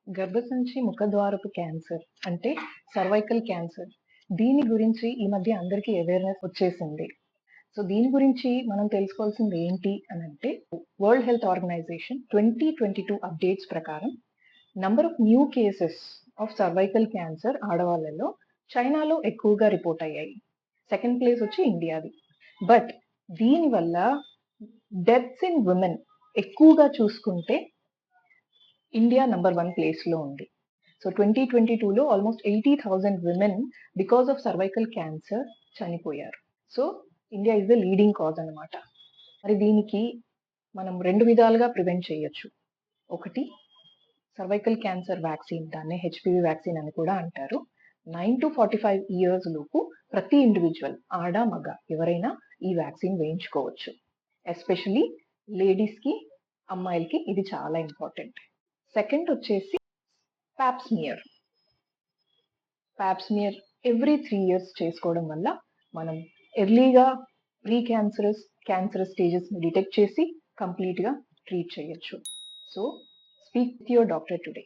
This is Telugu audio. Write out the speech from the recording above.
గర్భసంచి ముఖద్వారపు క్యాన్సర్ అంటే సర్వైకల్ క్యాన్సర్. దీని గురించి ఈ మధ్య అందరికీ అవేర్‌నెస్ వచ్చేసింది. సో, దీని గురించి మనం తెలుసుకోవాల్సింది ఏంటి అనంటే, వరల్డ్ హెల్త్ ఆర్గనైజేషన్ 2022 అప్డేట్స్ ప్రకారం number of new cases of cervical cancer ఆడవాళ్ళలో చైనాలో ఎక్కువగా రిపోర్ట్ అయ్యాయి. సెకండ్ ప్లేస్ వచ్చి ఇండియాది. బట్ దీనివల్ల డెత్స్ ఇన్ విమెన్ ఎక్కువగా చూసుకుంటే ఇండియా నంబర్ 1 ప్లేస్‌లో ఉంది. సో, 2022లో almost 80,000 women because of cervical cancer చనిపోయారు. So, India is the leading cause అన్నమాట. మరి దీనికి మనం 2 విధాలుగా ప్రివెంట్ చేయొచ్చు. ఒకటి సర్వైకల్ క్యాన్సర్ వ్యాక్సిన్, దాన్నే హెచ్‌పివి వ్యాక్సిన్ అని కూడా అంటారు. 9-45 ఇయర్స్ లోపు ప్రతి ఇండివిడ్యువల్ ఆడ, మగ ఎవరైనా ఈ వ్యాక్సిన్ వేయించుకోవచ్చు. ఎస్పెషల్లీ లేడీస్‌కి, అమ్మాయిలకి ఇది చాలా ఇంపార్టెంట్. సెకండ్ వచ్చేసి pop smear. Pop smear every 3 years చేసుకోవడం వల్ల మనం ఎర్లీగా క్యాన్సరస్ స్టేజెస్‌ని డిటెక్ట్ చేసి కంప్లీట్‌గా ట్రీట్ చేయొచ్చు. So, speak with your doctor today.